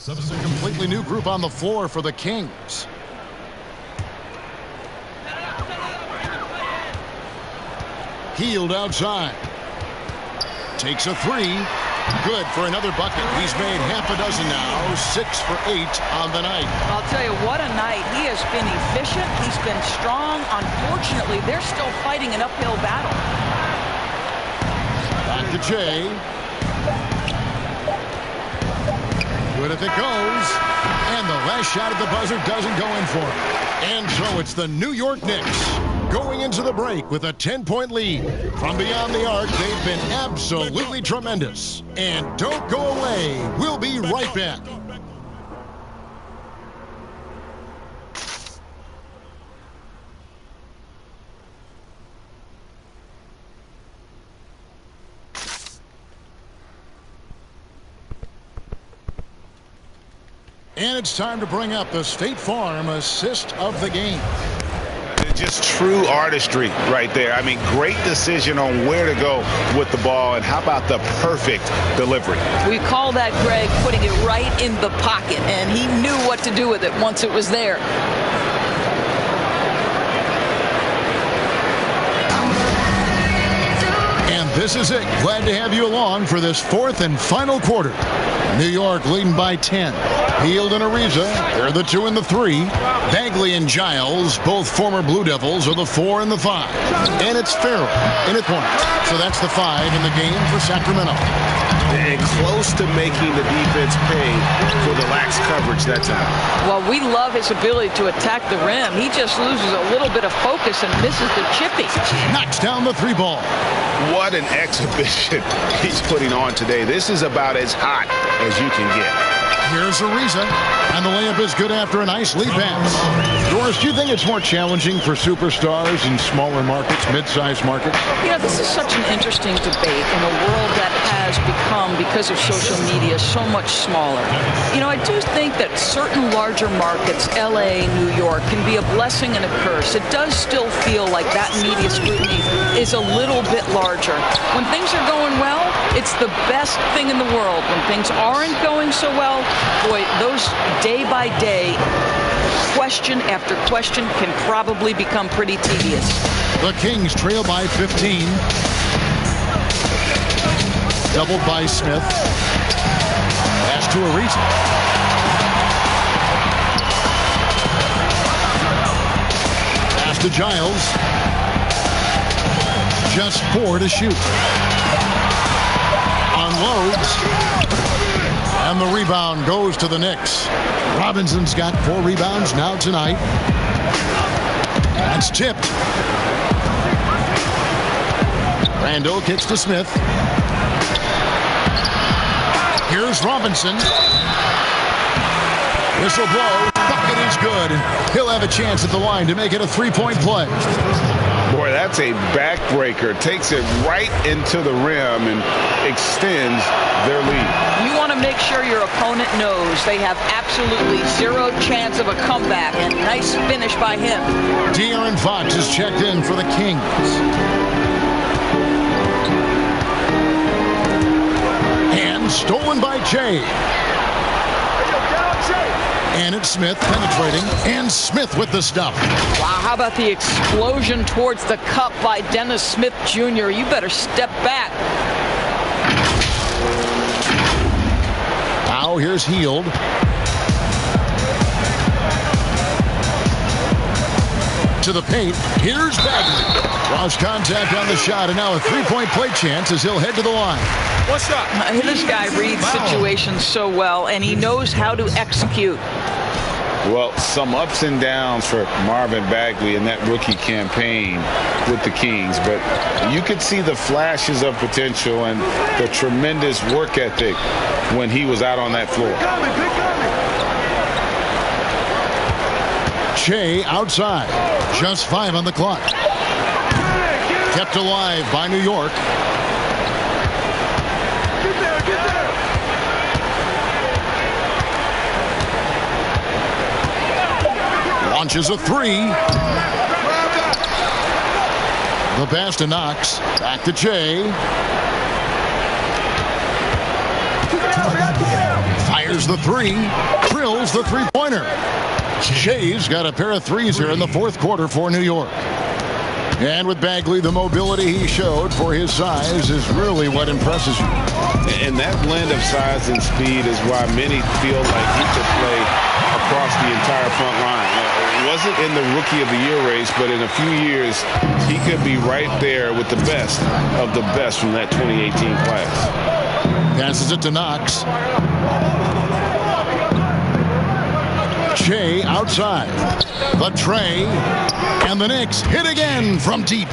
It's a completely new group on the floor for the Kings. Hield outside. Takes a three. Good for another bucket. He's made half a dozen now. 6 for 8 on the night. I'll tell you, what a night. He has been efficient. He's been strong. Unfortunately, they're still fighting an uphill battle. Back to Jay. Good if it goes. And the last shot at the buzzer doesn't go in for him. And so it's the New York Knicks going into the break with a 10-point lead. From beyond the arc, they've been absolutely tremendous. And don't go away. We'll be right back. And it's time to bring up the State Farm assist of the game. Just true artistry right there. I mean, great decision on where to go with the ball, and how about the perfect delivery? We call that, Greg, putting it right in the pocket, and he knew what to do with it once it was there. And this is it. Glad to have you along for this fourth and final quarter. New York leading by 10. Hield and Ariza, they're the 2 and the 3. Bagley and Giles, both former Blue Devils, are the 4 and the 5. And it's Farrell in at point. So that's the 5 in the game for Sacramento. And close to making the defense pay for the lax coverage that time. Well, we love his ability to attack the rim. He just loses a little bit of focus and misses the chippy. Knocks down the 3 ball. What an exhibition he's putting on today. This is about as hot as you can get. Here's Ariza, and the layup is good after a nice lead pass. Doris, do you think it's more challenging for superstars in smaller markets, mid-sized markets? You know, this is such an interesting debate in a world that has become, because of social media, so much smaller. You know, I do think that certain larger markets, LA, New York, can be a blessing and a curse. It does still feel like that media scrutiny is a little bit larger. When things are going well, it's the best thing in the world. When things aren't going so well, boy, those day-by-day, question after question can probably become pretty tedious. The Kings trail by 15. Doubled by Smith. Pass to Ariza. Pass to Giles. Just 4 to shoot. Unloads. And the rebound goes to the Knicks. Robinson's got 4 rebounds now tonight. That's tipped. Randall kicks to Smith. Here's Robinson. Whistle blow. Bucket is good. He'll have a chance at the line to make it a 3-point play. Boy, that's a backbreaker. Takes it right into the rim and extends their lead. You want to make sure your opponent knows they have absolutely zero chance of a comeback. And nice finish by him. De'Aaron Fox is checked in for the Kings. And stolen by Jay. And it's Smith penetrating. And Smith with the stuff. Wow, how about the explosion towards the cup by Dennis Smith Jr.? You better step back. Now here's Hield. To the paint. Here's Bagley. Lost contact on the shot, and now a 3-point play chance as he'll head to the line. What's up? This guy reads situations so well, and he knows how to execute. Well, some ups and downs for Marvin Bagley in that rookie campaign with the Kings, but you could see the flashes of potential and the tremendous work ethic when he was out on that floor. Shea outside. Just 5 on the clock. Kept alive by New York. Launches a 3. The pass to Knox. Back to Che. Fires the three. Drills the three-pointer. Che's got a pair of threes here in the fourth quarter for New York. And with Bagley, the mobility he showed for his size is really what impresses you. And that blend of size and speed is why many feel like he could play across the entire front line. It wasn't in the Rookie of the Year race, but in a few years, he could be right there with the best of the best from that 2018 class. Passes it to Knox. Che outside. The tray. And the Knicks hit again from deep.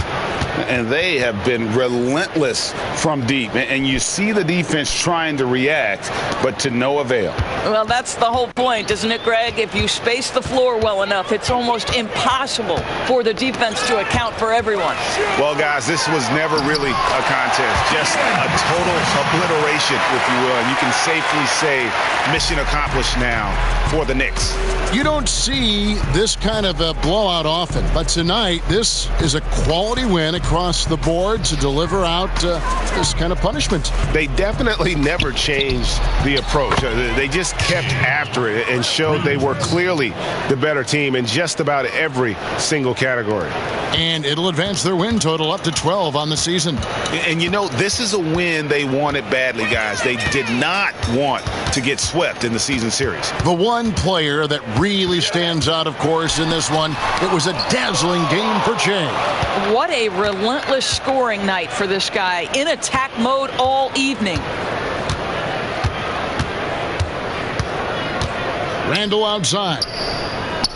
And they have been relentless from deep. And you see the defense trying to react, but to no avail. Well, that's the whole point, isn't it, Greg? If you space the floor well enough, it's almost impossible for the defense to account for everyone. Well, guys, this was never really a contest. Just a total obliteration, if you will. And you can safely say mission accomplished now for the Knicks. You don't see this kind of a blowout often, but tonight this is a quality win across the board to deliver out this kind of punishment. They definitely never changed the approach. They just kept after it and showed they were clearly the better team in just about every single category. And it'll advance their win total up to 12 on the season. And you know, this is a win they wanted badly, guys. They did not want to get swept in the season series. The one player that really stands out, of course, in this one, it was a dazzling game for Che. What a relentless scoring night for this guy, in attack mode all evening. Randall outside.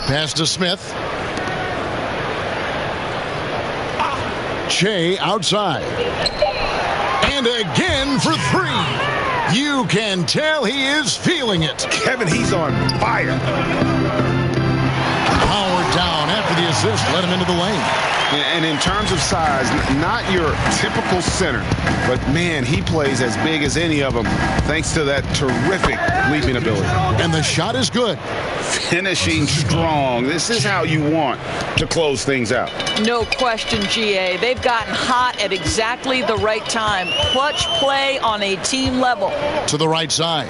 Pass to Smith. Che outside. And again for three. You can tell he is feeling it. Kevin, he's on fire. Powered down after the assist, let him into the lane. And in terms of size, not your typical center, but man, he plays as big as any of them thanks to that terrific leaping ability. And the shot is good. Finishing strong. This is how you want to close things out. No question, GA. They've gotten hot at exactly the right time. Clutch play on a team level. To the right side.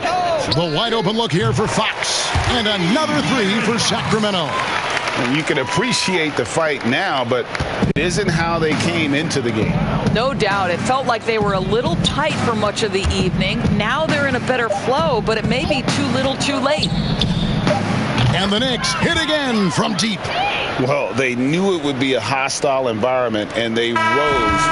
The wide open look here for Fox. And another three for Sacramento. And you can appreciate the fight now, but it isn't how they came into the game. No doubt. It felt like they were a little tight for much of the evening. Now they're in a better flow, but it may be too little too late. And the Knicks hit again from deep. Well, they knew it would be a hostile environment, and they rose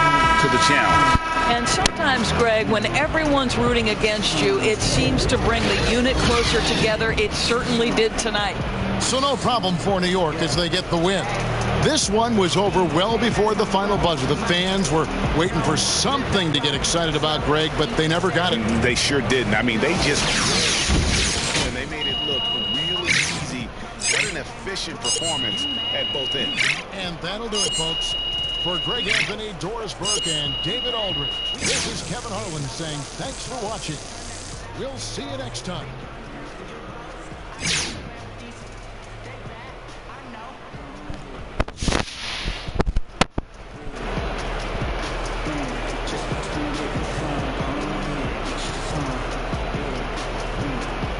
to the challenge. And sometimes, Greg, when everyone's rooting against you, it seems to bring the unit closer together. It certainly did tonight. So no problem for New York as they get the win. This one was over well before the final buzzer. The fans were waiting for something to get excited about, Greg, but they never got it. They sure didn't. I mean, they just... and they made it look really easy. What an efficient performance at both ends. And that'll do it, folks. For Greg Anthony, Doris Burke, and David Aldridge, this is Kevin Harlan saying thanks for watching. We'll see you next time.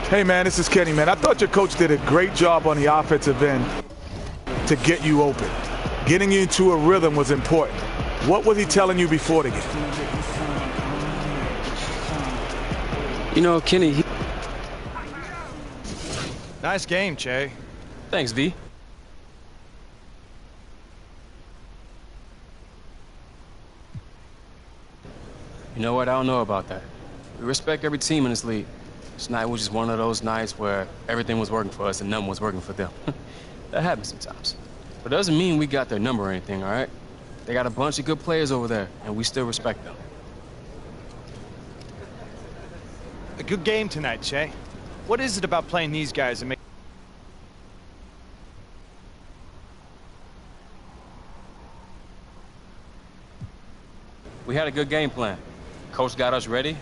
Hey, man, this is Kenny, man. I thought your coach did a great job on the offensive end to get you open. Getting you into a rhythm was important. What was he telling you before the game? You know, Kenny, Nice game, Che. Thanks, V. You know what? I don't know about that. We respect every team in this league. This night was just one of those nights where everything was working for us and nothing was working for them. That happens sometimes. But it doesn't mean we got their number or anything, all right? They got a bunch of good players over there, and we still respect them. A good game tonight, Che. What is it about playing these guys that makes... We had a good game plan. Coach got us ready,